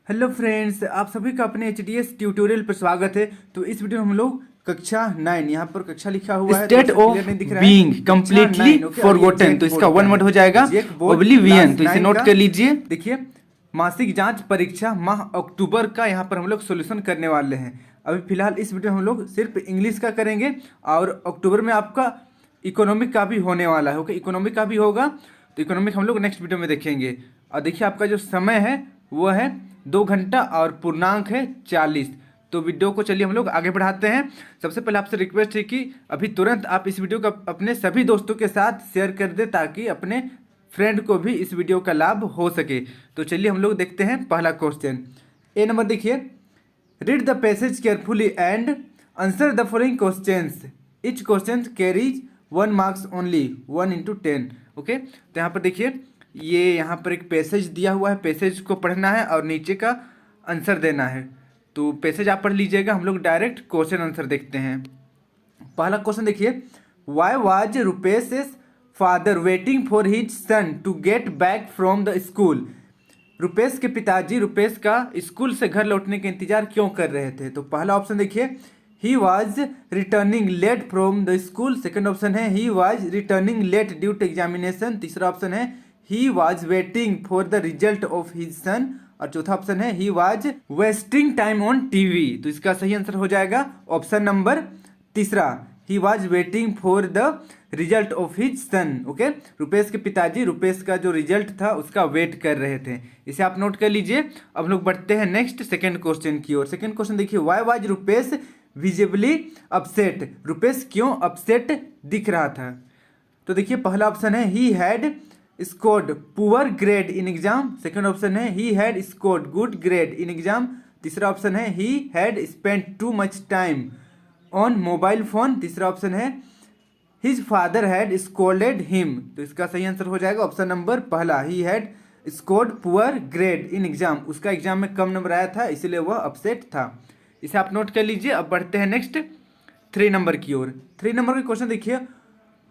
Hello friends, आप सभी का अपने एचडीएस ट्यूटोरियल पर स्वागत है। तो इस वीडियो में हम लोग कक्षा 9, यहाँ पर कक्षा लिखा हुआ है, स्टेट क्लियर ऑफ नहीं दिख रहा है। बीइंग कक्षा कंप्लीटली 9, ओके। और ये फॉरगॉटन, जैक तो इसका बोर्ड का वन वर्ड है, हो जाएगा जैक बोर्ड ओब्लिवियन। क्लास तो इसे 9 नोट का। कर लीजिए। देखिए, मासिक जांच परीक्षा माह अक्टूबर का यहाँ पर हम लोग सोल्यूशन करने वाले हैं। अभी फिलहाल इस वीडियो में हम लोग सिर्फ इंग्लिश का करेंगे और अक्टूबर में आपका इकोनॉमिक का भी होने वाला है, ओके। इकोनॉमिक का भी होगा, तो इकोनॉमिक हम लोग नेक्स्ट वीडियो में देखेंगे। और देखिए, आपका जो समय है वो है 2 घंटा और पूर्णांक है 40। तो वीडियो को चलिए हम लोग आगे बढ़ाते हैं। सबसे पहले आपसे रिक्वेस्ट है कि अभी तुरंत आप इस वीडियो को अपने सभी दोस्तों के साथ शेयर कर दें, ताकि अपने फ्रेंड को भी इस वीडियो का लाभ हो सके। तो चलिए हम लोग देखते हैं पहला क्वेश्चन। ए नंबर देखिए, read the passage carefully and answer the following questions. Each question carries 1 marks only, 1 into 10, okay. तो यहाँ पर देखिए, ये यहाँ पर एक पैसेज दिया हुआ है, पैसेज को पढ़ना है और नीचे का आंसर देना है। तो पैसेज आप पढ़ लीजिएगा, हम लोग डायरेक्ट क्वेश्चन आंसर देखते हैं। पहला क्वेश्चन देखिए, why was Rupesh father waiting for his son to get back from the school. Rupesh के पिताजी रुपेश का स्कूल से घर लौटने का इंतजार क्यों कर रहे थे। तो पहला ऑप्शन देखिए, he was returning late from the school. Second option है, he was returning late due to examination. तीसरा ऑप्शन है, he was waiting for the result of his son. और चौथा ऑप्शन है, he was wasting time on TV. तो इसका सही answer हो जाएगा ऑप्शन नंबर तीसरा, he was waiting for the result of his son, okay. Rupesh के पिताजी रुपेश का जो रिजल्ट था उसका वेट कर रहे थे। इसे आप नोट कर लीजिए। अब हम लोग बढ़ते हैं नेक्स्ट सेकंड क्वेश्चन की ओर। सेकंड क्वेश्चन देखिए, why was Rupesh visibly upset. Rupesh क्यों अपसेट दिख रहा था। तो देखिए, पहला ऑप्शन है, he had scored poor grade in exam. Second option है, he had scored good grade in exam. तीसरा ऑप्शन है, he had spent too much time on mobile phone. तीसरा ऑप्शन है, his father had scolded him. तो इसका सही answer हो जाएगा ऑप्शन नंबर पहला, he had scored poor grade in exam. उसका एग्जाम में कम नंबर आया था, इसलिए वह अपसेट था। इसे आप नोट कर लीजिए। अब बढ़ते हैं नेक्स्ट 3 नंबर की ओर। 3 नंबर का क्वेश्चन देखिए,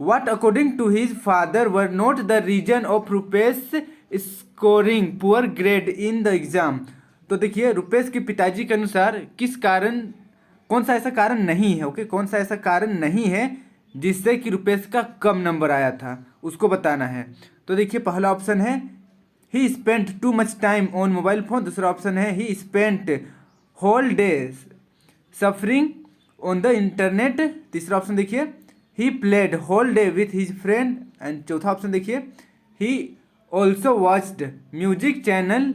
what according to his father were not the reason of Rupesh scoring poor grade in the exam. तो देखिए, रुपेश के पिताजी के अनुसार किस कारण, कौन सा ऐसा कारण नहीं है, ओके, कौन सा ऐसा कारण नहीं है जिससे कि रुपेश का कम नंबर आया था, उसको बताना है। तो देखिए, पहला ऑप्शन है, he spent too much time on mobile phone. दूसरा ऑप्शन है, he spent whole day suffering on the internet. तीसरा ऑप्शन देखिए, he played whole day with his friend. And चौथा ऑप्शन देखिए, he also watched music channel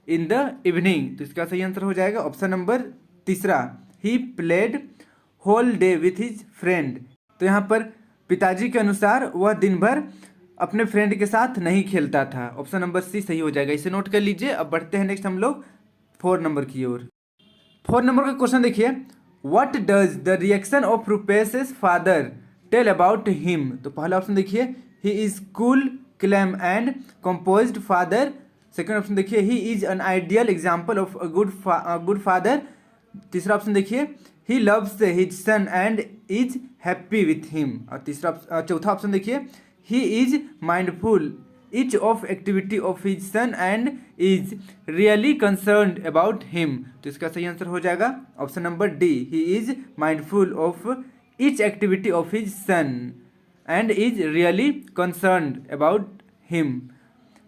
in the evening. तो इसका सही answer हो जाएगा ऑप्शन नंबर तीसरा, he played whole day with his friend. तो यहाँ पर पिताजी के अनुसार वह दिन भर अपने फ्रेंड के साथ नहीं खेलता था। ऑप्शन नंबर सी सही हो जाएगा, इसे नोट कर लीजिए। अब बढ़ते हैं नेक्स्ट हम लोग 4 नंबर की ओर। 4 नंबर का क्वेश्चन देखिए, what does the reaction of Rupesh father tell about him. तो पहला ऑप्शन देखिए, he is cool calm and composed father. Second option देखिए, he is an ideal example of a good father. तीसरा ऑप्शन देखिए, he loves his son and is happy with him. और चौथा option देखिए, he is mindful each of activity of his son and is really concerned about him। तो इसका सही answer हो जाएगा option number D, he is mindful of each activity of his son and is really concerned about him।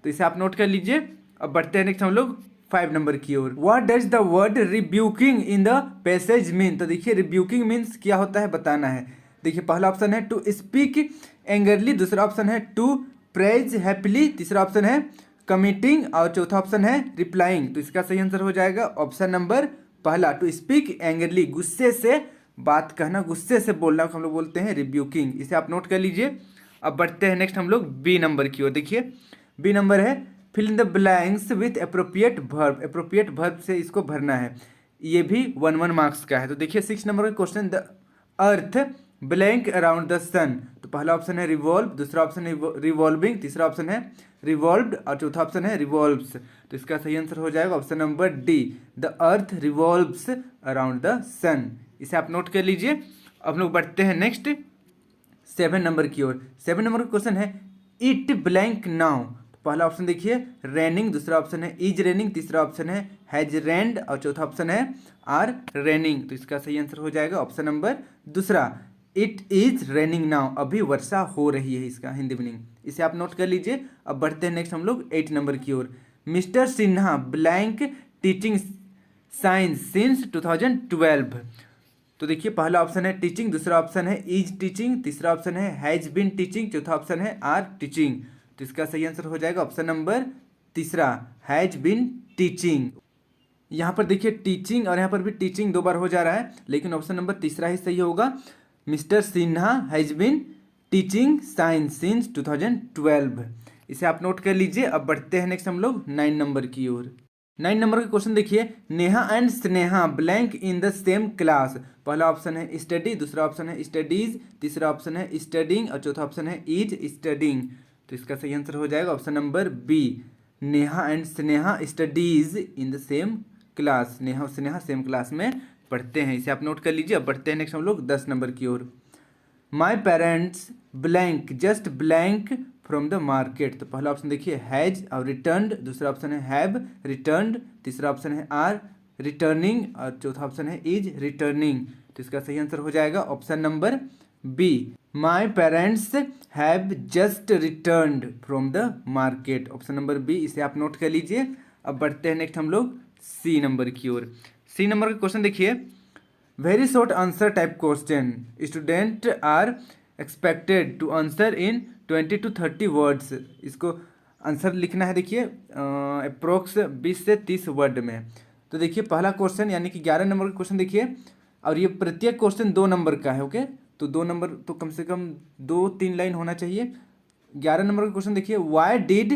तो इसे आप note कर लीजिए। अब बढ़ते हैं नेक्स्ट हम लोग 5 नंबर की ओर। What does the word rebuking in the passage mean। तो देखिए, rebuking means क्या होता है बताना है। देखिए, पहला ऑप्शन है, टू स्पीक एंगरली। दूसरा ऑप्शन है, टू प्रेज हैप्पीली। तीसरा ऑप्शन है, कमिटिंग। और चौथा ऑप्शन है, रिप्लाइंग। तो इसका सही आंसर हो जाएगा ऑप्शन नंबर पहला, टू स्पीक एंगरली, गुस्से से बात कहना, गुस्से से बोलना को हम लोग बोलते हैं रिब्यूकिंग। इसे आप नोट कर लीजिए। अब बढ़ते हैं नेक्स्ट हम लोग बी नंबर की ओर। देखिए, बी नंबर है, fill in the blanks with appropriate verb. Appropriate verb से इसको भरना है। ये भी 1 मार्क्स का है। तो देखिए, 6 नंबर का question, the earth blank around the sun. तो पहला ऑप्शन है रिवॉल्व, दूसरा ऑप्शन है रिवॉल्विंग, तीसरा ऑप्शन है रिवॉल्व्ड और चौथा ऑप्शन है रिवॉल्व्स। तो इसका सही आंसर हो जाएगा option number D, the earth revolves around the sun. इसे आप नोट कर लीजिए। अब हम लोग बढ़ते हैं नेक्स्ट 7 नंबर की ओर। 7 नंबर का क्वेश्चन है, इट ब्लैंक नाउ। पहला ऑप्शन देखिए रेनिंग, दूसरा ऑप्शन है इज रेनिंग, तीसरा ऑप्शन है हैज रेन्ड और चौथा ऑप्शन है आर रेनिंग। तो इसका सही आंसर हो जाएगा ऑप्शन नंबर दूसरा, इट इज रेनिंग नाउ, अभी वर्षा हो रही है, इसका हिंदी मीनिंग। इसे आप नोट कर लीजिए। अब बढ़ते हैं नेक्स्ट हम लोग 8 नंबर की ओर। Mister Sinha blank teaching science since 2012। तो देखिए पहला ऑप्शन है टीचिंग, दूसरा ऑप्शन है इज टीचिंग, तीसरा ऑप्शन है हैज बीन टीचिंग, चौथा ऑप्शन है आर टीचिंग। तो इसका सही आंसर हो जाएगा ऑप्शन नंबर तीसरा, हैज बीन टीचिंग। यहाँ पर देखिए टीचिंग और यहाँ पर भी टीचिंग 2 बार हो जा रहा है, लेकिन ऑप्शन नंबर तीसरा ही सही होगा। Mister Sinha has been teaching science since 2012। इसे आप नोट कर लीजिए। अब बढ़ते हैं नेक्स्ट हम लोग 9 नंबर की ओर। 9 नंबर का क्वेश्चन देखिए, Neha and Sneha blank in the same class. पहला ऑप्शन है स्टडी, दूसरा ऑप्शन है स्टडीज, तीसरा ऑप्शन है स्टडिंग और चौथा ऑप्शन है इज स्टडिंग। तो इसका सही आंसर हो जाएगा option number B, Neha and Sneha studies in the same class. Neha और स्नेहा सेम क्लास में पढ़ते हैं। इसे आप नोट कर लीजिए। अब बढ़ते हैं नेक्स्ट हम लोग 10 नंबर की ओर। My parents blank just blank from the market. तो पहला ऑप्शन देखिए हैज और रिटर्नड, दूसरा ऑप्शन है हैव रिटर्नड, तीसरा ऑप्शन है आर रिटर्निंग और चौथा ऑप्शन है इज रिटर्निंग। तो इसका सही आंसर हो जाएगा option number B, my parents have just returned from the market. Option number B, इसे आप नोट कर लीजिए। अब बढ़ते हैं नेक्स्ट हम लोग सी नंबर की ओर। सी नंबर का क्वेश्चन देखिए, very short answer type question, student are expected to answer in 20 to 30 words. इसको आंसर लिखना है देखिए अप्रोक्स 20 से 30 वर्ड में। तो देखिए पहला क्वेश्चन यानी कि 11 नंबर का क्वेश्चन देखिए, और ये प्रत्येक क्वेश्चन 2 नंबर का है। ओके, तो 2 नंबर तो कम से कम 2-3 लाइन होना चाहिए। 11 नंबर का क्वेश्चन देखिए, why did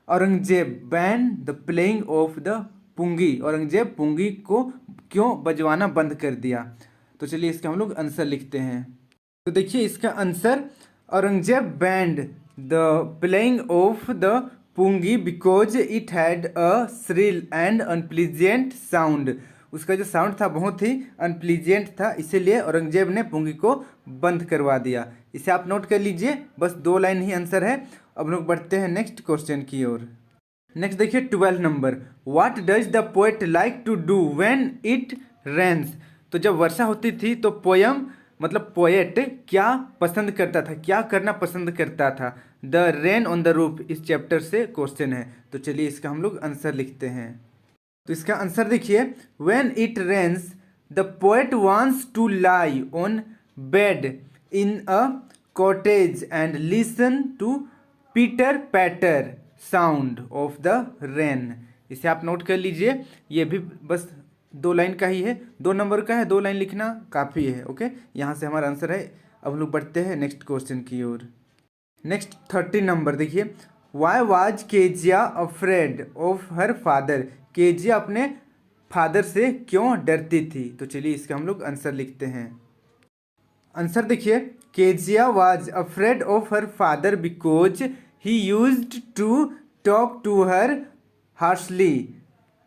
Aurangzeb ban the playing of the pungi. Aurangzeb pungi को क्यों बजवाना बंद कर दिया। तो चलिए इसका हम लोग आंसर लिखते हैं। तो देखिए इसका answer, Aurangzeb banned the playing of the pungi because it had a shrill and unpleasant sound. उसका जो साउंड था बहुत ही अनप्लीजेंट था, इसीलिए औरंगजेब ने पुंगी को बंद करवा दिया। इसे आप नोट कर लीजिए, बस 2 लाइन ही आंसर है। अब लोग बढ़ते हैं नेक्स्ट क्वेश्चन की ओर। नेक्स्ट देखिए 12 number, what does the poet like to do when it rains. तो जब वर्षा होती थी तो पोयम मतलब पोएट क्या पसंद करता था, क्या करना पसंद करता था। The rain on the roof इस चैप्टर से क्वेश्चन है। तो चलिए इसका हम लोग आंसर लिखते हैं। तो इसका आंसर देखिए, when it rains the poet wants to lie on bed in a cottage and listen to pitter patter sound of the rain. इसे आप नोट कर लीजिए। ये भी बस 2 लाइन का ही है, 2 नंबर का है, 2 लाइन लिखना काफ़ी है। ओके, यहाँ से हमारा आंसर है। अब लोग बढ़ते हैं नेक्स्ट क्वेश्चन की ओर। नेक्स्ट 30 नंबर देखिए, why was Kezia afraid of her father. Kezia अपने फादर से क्यों डरती थी। तो चलिए इसका हम लोग आंसर लिखते हैं। आंसर देखिए, Kezia was afraid of her father because he used to talk to her harshly.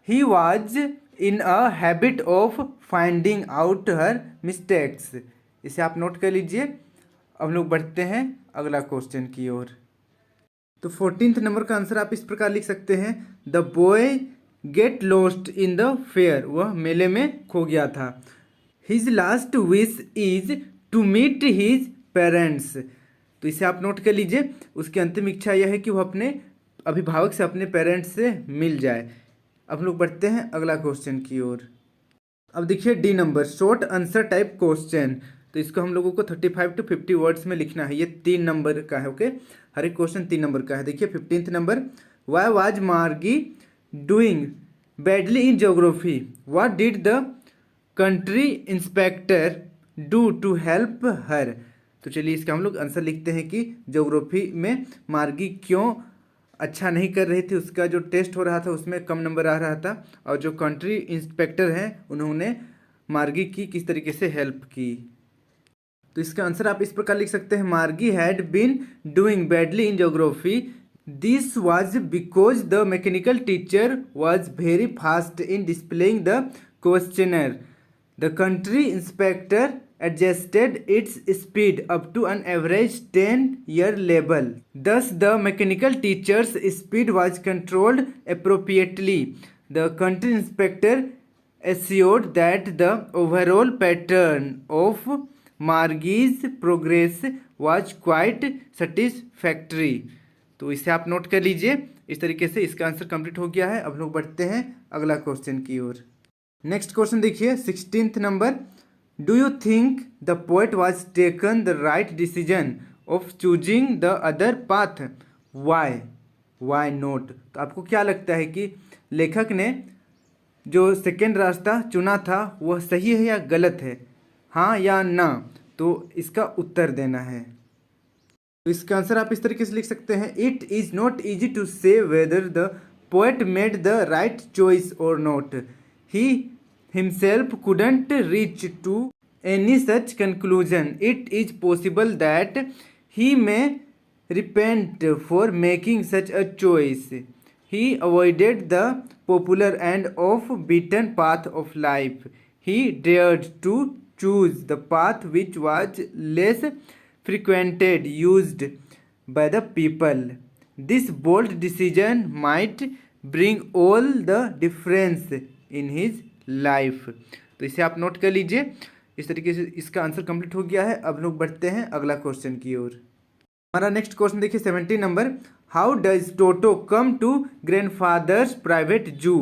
He was in a habit of finding out her mistakes. इसे आप नोट कर लीजिए। अब लोग बढ़ते हैं अगला क्वेश्चन की ओर। तो 14th नंबर का आंसर आप इस प्रकार लिख सकते हैं, the boy get lost in the fair. वह मेले में खो गया था। His last wish is to meet his parents. तो इसे आप नोट कर लीजिए। उसकी अंतिम इच्छा यह है कि वह अपने अभिभावक से, अपने पेरेंट्स से मिल जाए। अब लोग बढ़ते हैं अगला क्वेश्चन की ओर। अब देखिए D number, short answer type question. तो इसको हम लोगों को 35 to 50 वर्ड्स में लिखना है। ये 3 नंबर का है। ओके, हर एक क्वेश्चन 3 नंबर का है। देखिए 15th number, why was Margie doing badly in geography. What did the country inspector do to help her. तो चलिए इसका हम लोग आंसर लिखते हैं कि ज्योग्राफी में मार्गी क्यों अच्छा नहीं कर रही थी। उसका जो टेस्ट हो रहा था उसमें कम नंबर आ रहा था, और जो कंट्री इंस्पेक्टर हैं उन्होंने मार्गी की किस तरीके से हेल्प की। तो इसका आंसर आप इस प्रकार लिख सकते हैं, Margie had been doing badly in geography. This was because the mechanical teacher was very fast in displaying the questioner. The country inspector adjusted its speed up to an average 10-year level. Thus, the mechanical teacher's speed was controlled appropriately. The country inspector assured that the overall pattern of Margie's progress was quite satisfactory. तो इसे आप note कर लीजिए। इस तरीके से इसका answer complete हो गया है। अब लोग बढ़ते हैं अगला क्वेश्चन की ओर। नेक्स्ट क्वेश्चन देखिए 16th number. Do you think the poet was taken the right decision of choosing the other path? Why not? तो आपको क्या लगता है कि लेखक ने जो सेकेंड रास्ता चुना था वह सही है या गलत है, हाँ या ना? तो इसका उत्तर देना है। तो इसका आंसर आप इस तरीके से लिख सकते हैं, it is not easy to say whether the poet made the right choice और not. He himself couldn't reach to any such conclusion. It is possible that he may repent for making such a choice. He avoided the popular and off beaten path of life. He dared to choose the path which was less frequented used by the people. This bold decision might bring all the difference in his life. तो इसे आप note कर लीजिए। इस तरीके से इसका answer complete हो गया है। अब लोग बढ़ते हैं अगला क्वेश्चन की ओर। हमारा नेक्स्ट क्वेश्चन देखिए 17 number. How does Toto come to grandfather's private zoo?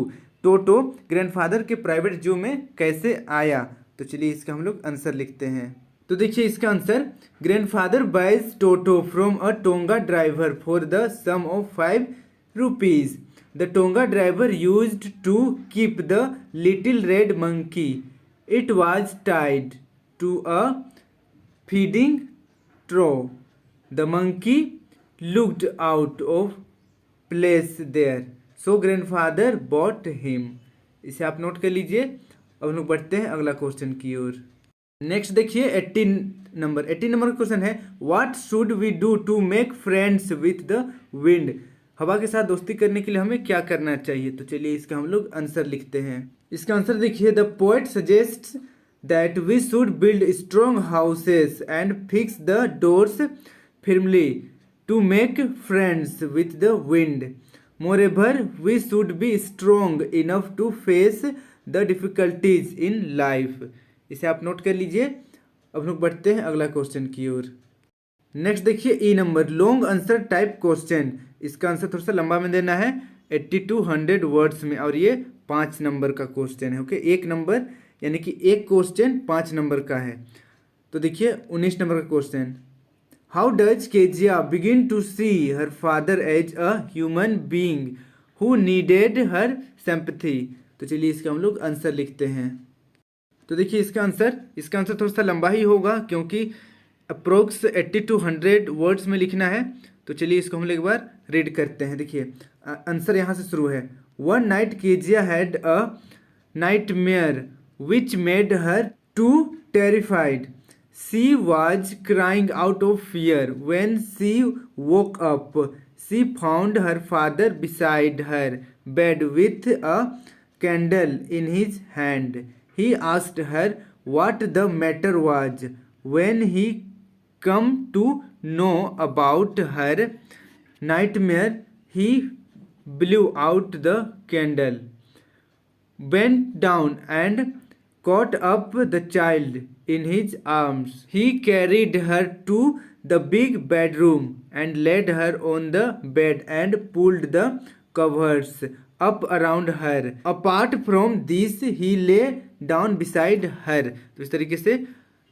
Toto grandfather के प्राइवेट जू में कैसे आया? तो चलिए इसका हम लोग आंसर लिखते हैं। तो देखिए इसका answer, grandfather buys Toto from a tonga driver for the sum of 5 rupees. The tonga driver used to keep the little red monkey. It was tied to a feeding trough. The monkey looked out of place there, so grandfather bought him. इसे आप note कर लीजिए। अब हम लोग बढ़ते हैं अगला क्वेश्चन की ओर। नेक्स्ट देखिए 18 नंबर का क्वेश्चन है, what should we do to make friends with the wind? हवा के साथ दोस्ती करने के लिए हमें क्या करना चाहिए? तो चलिए इसका हम लोग आंसर लिखते हैं। इसका आंसर देखिए, the poet suggests that we should build strong houses and fix the doors firmly to make friends with the wind. Moreover, we should be strong enough to face the difficulties in life. इसे आप note कर लीजिए। अब लोग बढ़ते हैं अगला question की ओर। नेक्स्ट देखिए E number, long answer type question. इसका आंसर थोड़ा सा लंबा में देना है 80 to 100 वर्ड्स में, और ये 5 नंबर का क्वेश्चन है। ओके, एक नंबर यानी कि एक क्वेश्चन 5 नंबर का है। तो देखिए 19 नंबर का question, how does Kezia begin to see her father as a human being who needed her sympathy? तो चलिए इसका हम लोग आंसर लिखते हैं। तो देखिए इसका आंसर थोड़ा सा लंबा ही होगा क्योंकि अप्रोक्स 80 to 100 वर्ड्स में लिखना है। तो चलिए इसको हम लोग एक बार रीड करते हैं। देखिए आंसर यहाँ से शुरू है, one night Kezia had a nightmare which made her too terrified. She was crying out of fear. When she woke up, she found her father beside her bed with a candle in his hand. He asked her what the matter was. When he came to know about her nightmare, he blew out the candle, bent down and caught up the child in his arms. He carried her to the big bedroom and laid her on the bed and pulled the covers up around her. Apart from this, he lay down beside her. तो इस तरीके से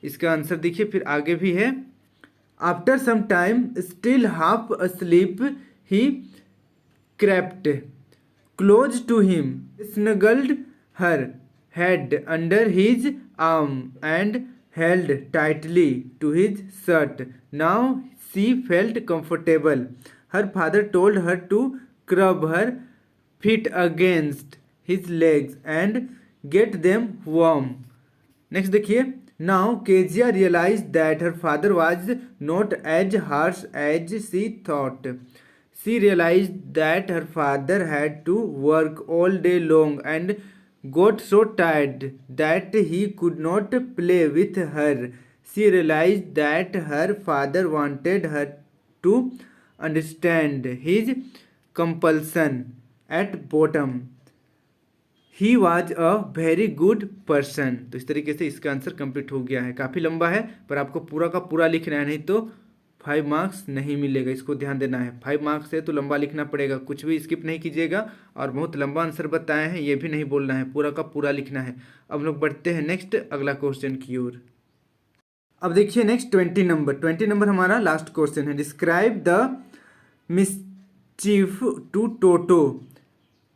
इसका answer देखिए। फिर आगे भी है, after some time, still half asleep, he crept close to him, snuggled her head under his arm and held tightly to his shirt. Now she felt comfortable. Her father told her to rub her feet against his legs and get them warm. Next देखिए, now Kezia realized that her father was not as harsh as she thought. She realized that her father had to work all day long and got so tired that he could not play with her. She realized that her father wanted her to understand his compulsion. At bottom, he was a very good person. तो इस तरीके से इसका answer complete हो गया है। काफ़ी लंबा है पर आपको पूरा का पूरा लिखना है, नहीं तो 5 मार्क्स नहीं मिलेगा। इसको ध्यान देना है, 5 मार्क्स है तो लंबा लिखना पड़ेगा, कुछ भी स्किप नहीं कीजिएगा। और बहुत लंबा आंसर बताए हैं ये भी नहीं बोलना है, पूरा का पूरा लिखना है। अब हम लोग बढ़ते हैं नेक्स्ट अगला क्वेश्चन की ओर। अब देखिए नेक्स्ट 20 नंबर हमारा लास्ट क्वेश्चन है। Describe the mischief to Toto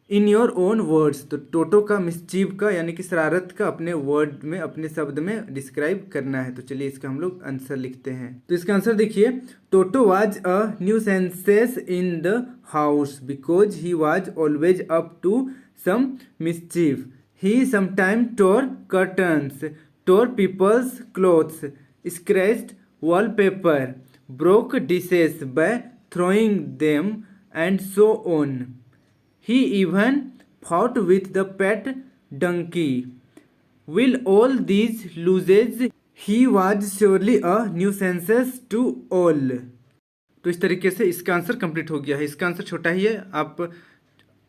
in your own words. तो टोटो का मिसचीफ का यानी कि शरारत का अपने वर्ड में, अपने शब्द में डिस्क्राइब करना है। तो चलिए इसका हम लोग आंसर लिखते हैं। तो इसका आंसर देखिए, Toto was a nuisance in the house because he was always up to some mischief. He sometime tore curtains, tore people's clothes, scratched wallpaper, broke dishes by throwing them, and so on. He even fought with the pet donkey. With all these losses, he was surely a nuisance to all. तो इस तरीके से इसका answer complete हो गया है। इसका answer छोटा ही है, आप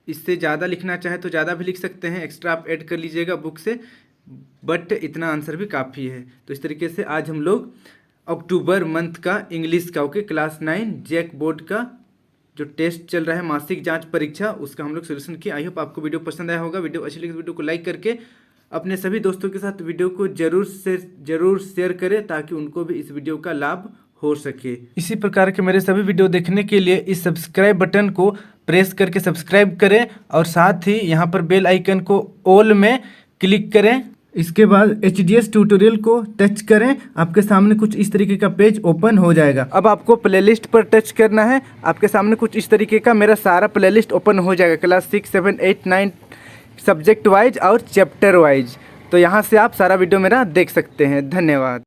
इससे ज़्यादा लिखना चाहें तो ज़्यादा भी लिख सकते हैं, एक्स्ट्रा आप ऐड कर लीजिएगा बुक से, बट इतना आंसर भी काफ़ी है। तो इस तरीके से आज हम लोग अक्टूबर मंथ का इंग्लिश का क्लास 9 जैक बोर्ड का जो टेस्ट चल रहा है, मासिक जांच परीक्षा, उसका हम लोग सोल्यूशन किया। आई होप आपको वीडियो पसंद आया होगा। वीडियो अच्छी लगी तो वीडियो को लाइक करके अपने सभी दोस्तों के साथ वीडियो को जरूर शेयर करें ताकि उनको भी इस वीडियो का लाभ हो सके। इसी प्रकार के मेरे सभी वीडियो देखने के लिए इस सब्सक्राइब बटन को प्रेस करके सब्सक्राइब करें और साथ ही यहाँ पर बेल आइकन को ऑल में क्लिक करें। इसके बाद HDS ट्यूटोरियल को टच करें, आपके सामने कुछ इस तरीके का पेज ओपन हो जाएगा। अब आपको प्लेलिस्ट पर टच करना है, आपके सामने कुछ इस तरीके का मेरा सारा प्लेलिस्ट ओपन हो जाएगा, क्लास 6, 7, 8, 9 सब्जेक्ट वाइज और चैप्टर वाइज। तो यहाँ से आप सारा वीडियो मेरा देख सकते हैं। धन्यवाद।